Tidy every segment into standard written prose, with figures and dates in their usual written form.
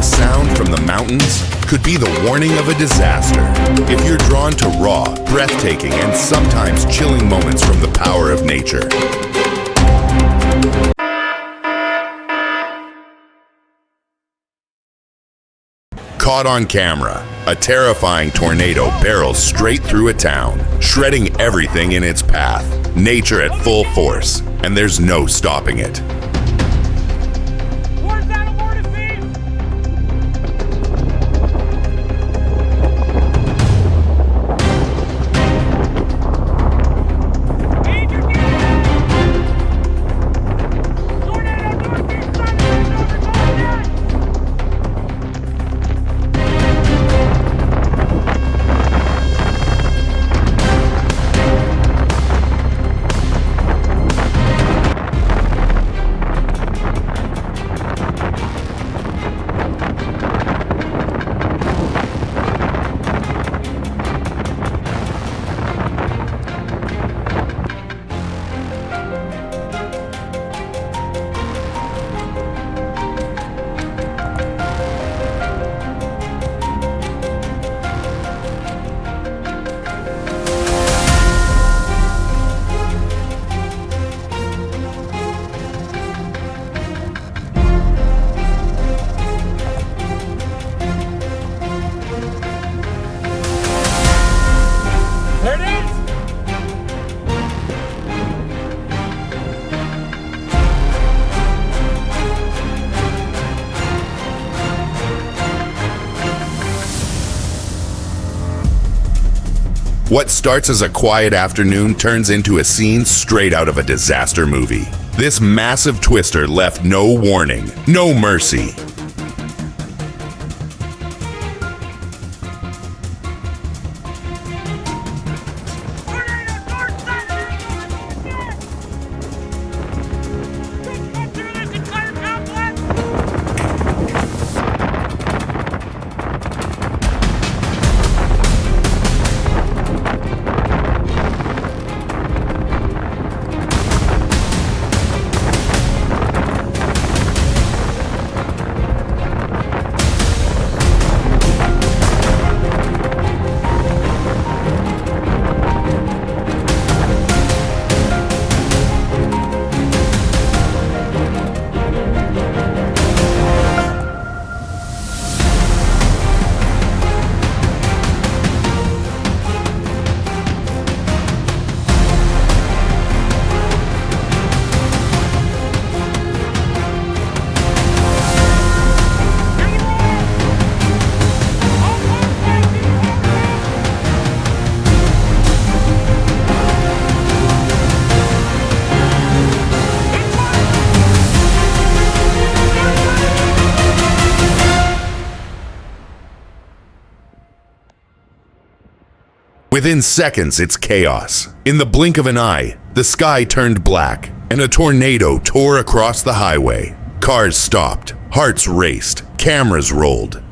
this sound from the mountains could be the warning of a disaster. If you're drawn to raw, breathtaking, and sometimes chilling moments from the power of nature. Caught on camera, a terrifying tornado barrels straight through a town, shredding everything in its path. Nature at full force, and there's no stopping it. What starts as a quiet afternoon turns into a scene straight out of a disaster movie. This massive twister left no warning, no mercy. Within seconds, it's chaos. In the blink of an eye, the sky turned black, and a tornado tore across the highway. Cars stopped, hearts raced, cameras rolled.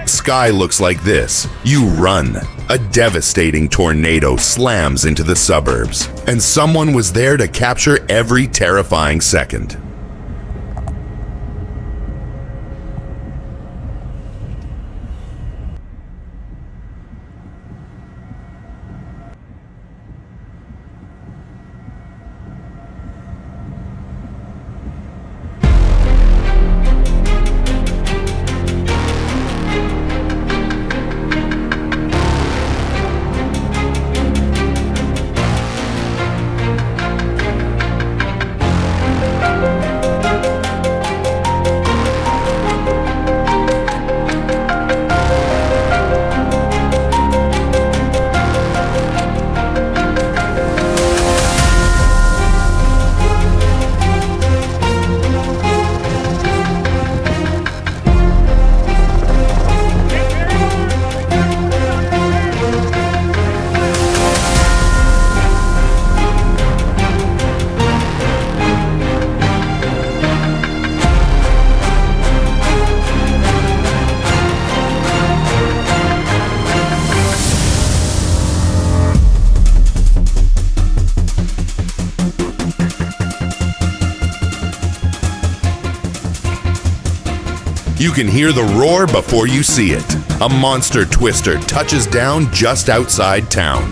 Sky looks like this. You run. A devastating tornado slams into the suburbs, and someone was there to capture every terrifying second. You can hear the roar before you see it. A monster twister touches down just outside town.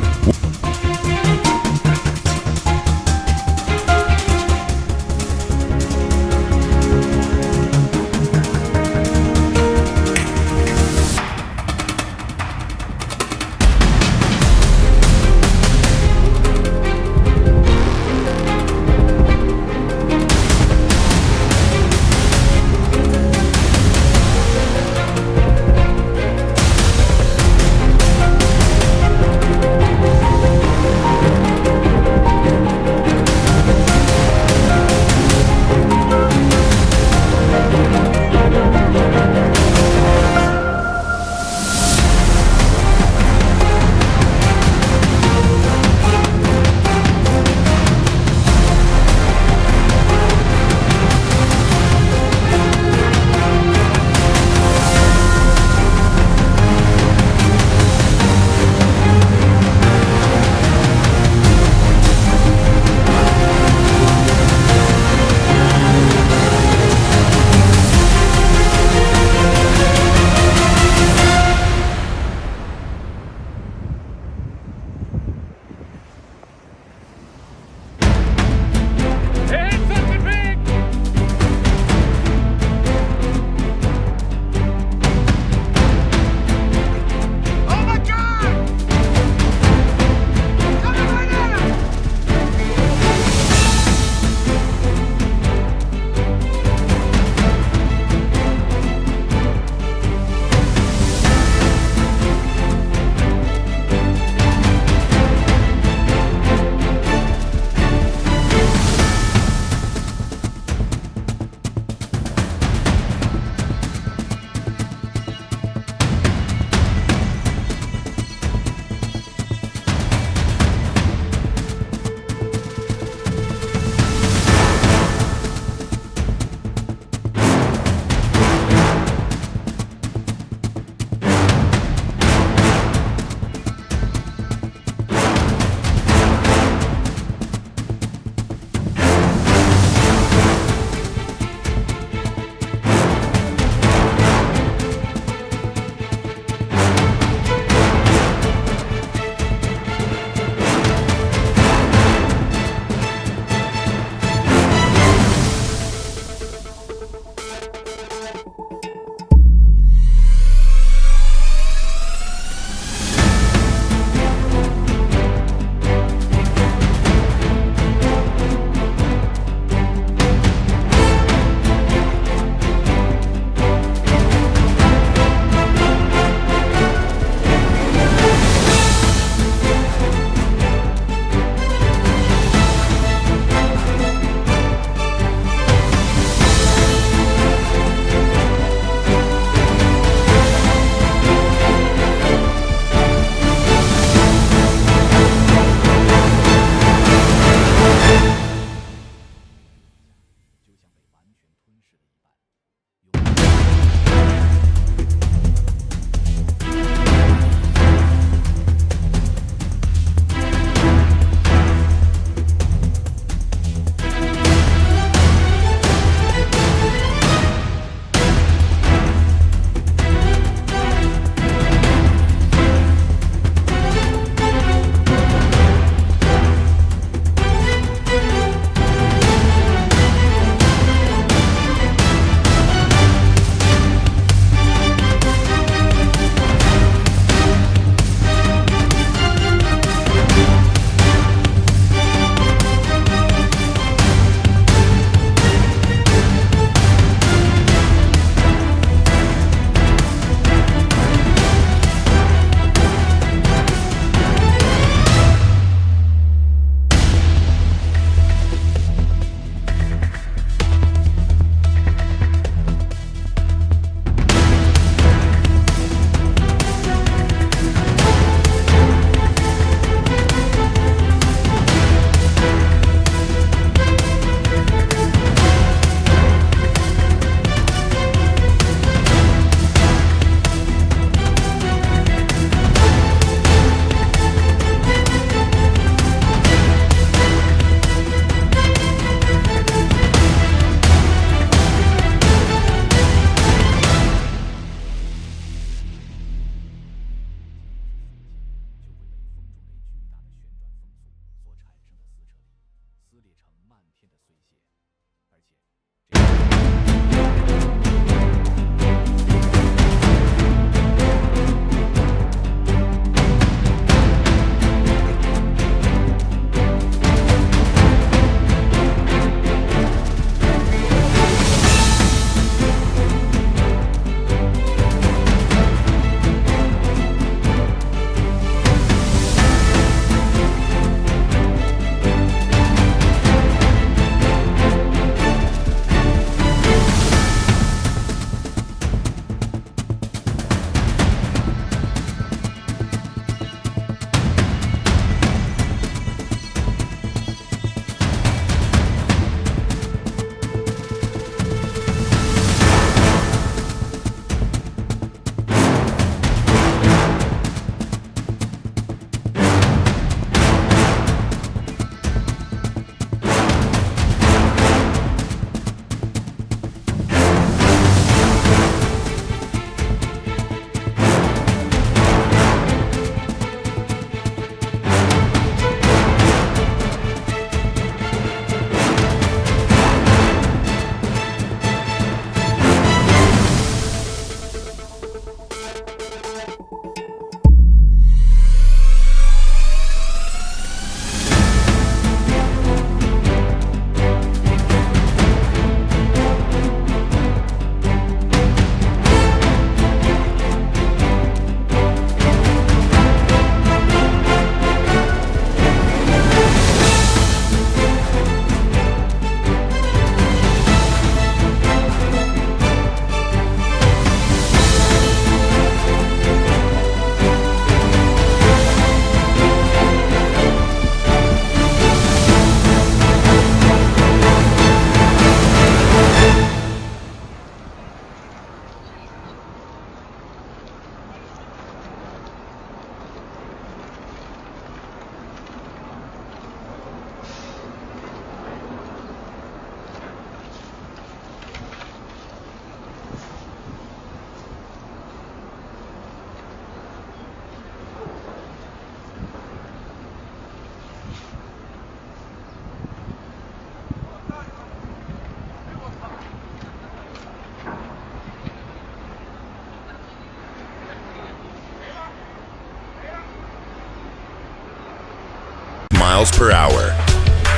miles per hour.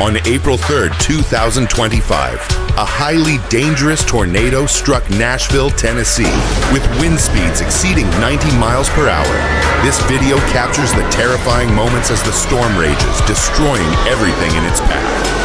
On April 3rd, 2025, a highly dangerous tornado struck Nashville, Tennessee, with wind speeds exceeding 90 miles per hour. This video captures the terrifying moments as the storm rages, destroying everything in its path.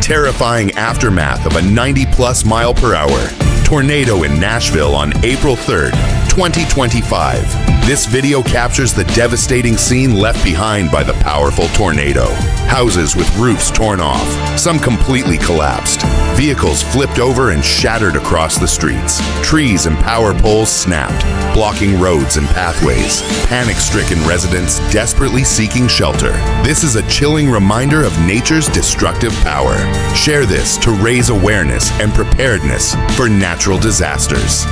Terrifying aftermath of a 90-plus mile per hour tornado in Nashville on April 3rd, 2025. This video captures the devastating scene left behind by the powerful tornado. Houses with roofs torn off, some completely collapsed. Vehicles flipped over and shattered across the streets. Trees and power poles snapped, blocking roads and pathways. Panic-stricken residents desperately seeking shelter. This is a chilling reminder of nature's destructive power. Share this to raise awareness and preparedness for natural disasters.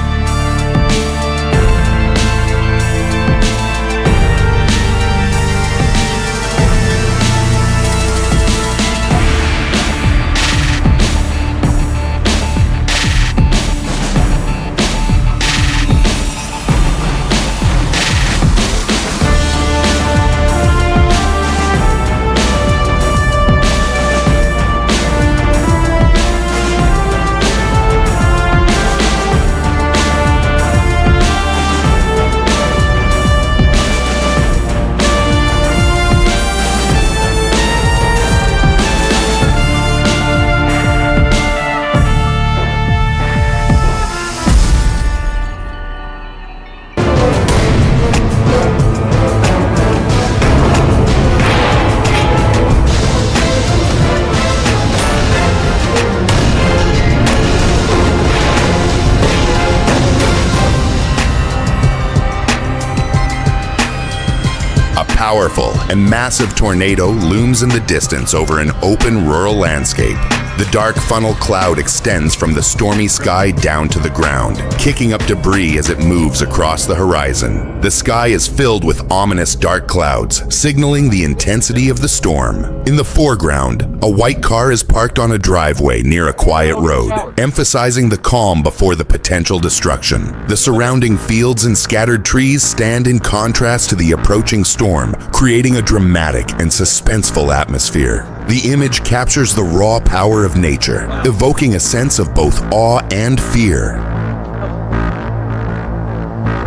A powerful and massive tornado looms in the distance over an open rural landscape. The dark funnel cloud extends from the stormy sky down to the ground, kicking up debris as it moves across the horizon. The sky is filled with ominous dark clouds, signaling the intensity of the storm. In the foreground, a white car is parked on a driveway near a quiet road, emphasizing the calm before the potential destruction. The surrounding fields and scattered trees stand in contrast to the approaching storm, creating a dramatic and suspenseful atmosphere. The image captures the raw power of nature, evoking a sense of both awe and fear.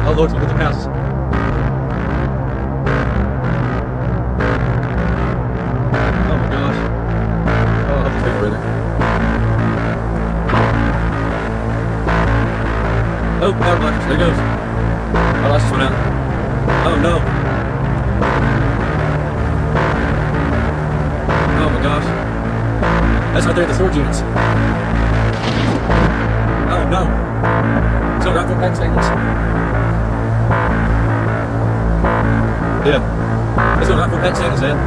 Oh, look at the house. Oh my gosh. Oh, I'll have to take a breather. Oh, power blockers. There it goes. Oh, I just went out. Oh no. Oh my gosh. That's right there at the storage units. Oh no. So right there back seconds. Yeah. Let's go right for back seconds then.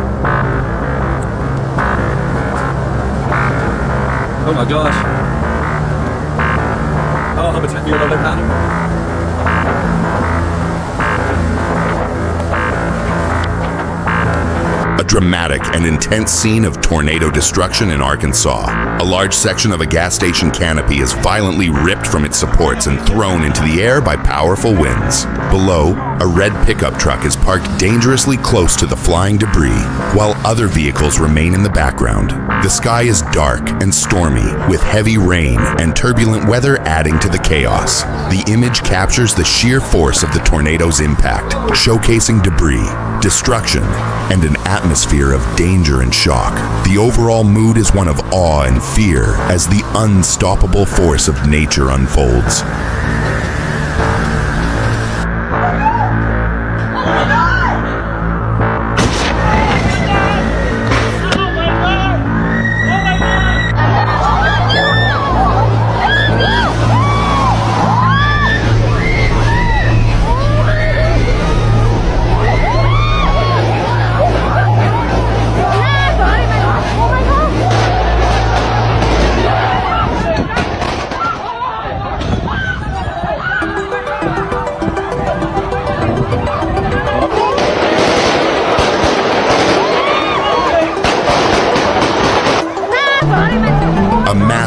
Oh my gosh. Oh, how much I feel over there. A dramatic and intense scene of tornado destruction in Arkansas. A large section of a gas station canopy is violently ripped from its supports and thrown into the air by powerful winds. Below, a red pickup truck is parked dangerously close to the flying debris, while other vehicles remain in the background. The sky is dark and stormy, with heavy rain and turbulent weather adding to the chaos. The image captures the sheer force of the tornado's impact, showcasing debris, destruction, and an atmosphere of danger and shock. The overall mood is one of awe and fear as the unstoppable force of nature unfolds.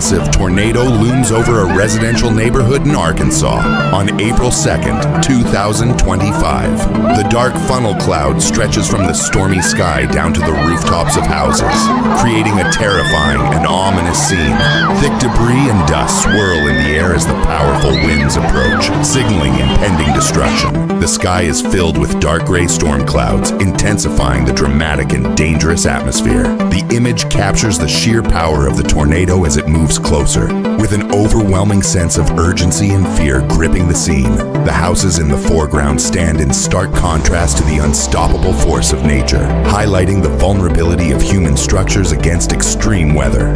massive tornado looms over a residential neighborhood in Arkansas on April 2nd, 2025. The dark funnel cloud stretches from the stormy sky down to the rooftops of houses, creating a terrifying and ominous scene. Thick debris and dust swirl in the air as the powerful winds approach, signaling impending destruction. The sky is filled with dark gray storm clouds, intensifying the dramatic and dangerous atmosphere. The image captures the sheer power of the tornado as it moves closer, with an overwhelming sense of urgency and fear gripping the scene. The houses in the foreground stand in stark contrast to the unstoppable force of nature, highlighting the vulnerability of human structures against extreme weather.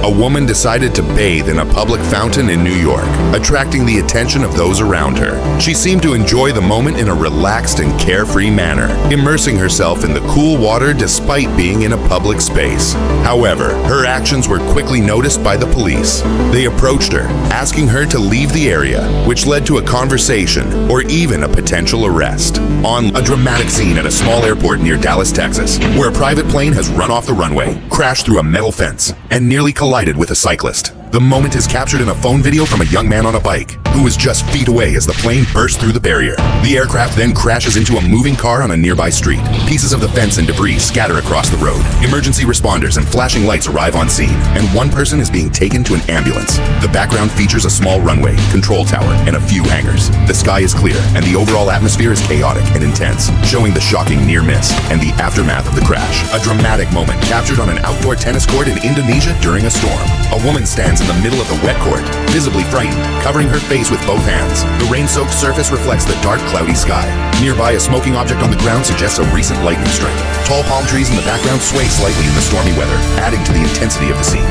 A woman decided to bathe in a public fountain in New York, attracting the attention of those around her. She seemed to enjoy the moment in a relaxed and carefree manner, immersing herself in the cool water despite being in a public space. However, her actions were quickly noticed by the police. They approached her, asking her to leave the area, which led to a conversation or even a potential arrest. On a dramatic scene at a small airport near Dallas, Texas, where a private plane has run off the runway, crashed through a metal fence, and nearly collided with a cyclist. The moment is captured in a phone video from a young man on a bike, who was just feet away as the plane burst through the barrier. The aircraft then crashes into a moving car on a nearby street. Pieces of the fence and debris scatter across the road. Emergency responders and flashing lights arrive on scene, and one person is being taken to an ambulance. The background features a small runway, control tower, and a few hangars. The sky is clear, and the overall atmosphere is chaotic and intense, showing the shocking near miss and the aftermath of the crash. A dramatic moment captured on an outdoor tennis court in Indonesia during a storm. A woman stands in the middle of the wet court, visibly frightened, covering her face with both hands. The rain-soaked surface reflects the dark, cloudy sky. Nearby, a smoking object on the ground suggests a recent lightning strike. Tall palm trees in the background sway slightly in the stormy weather, adding to the intensity of the scene.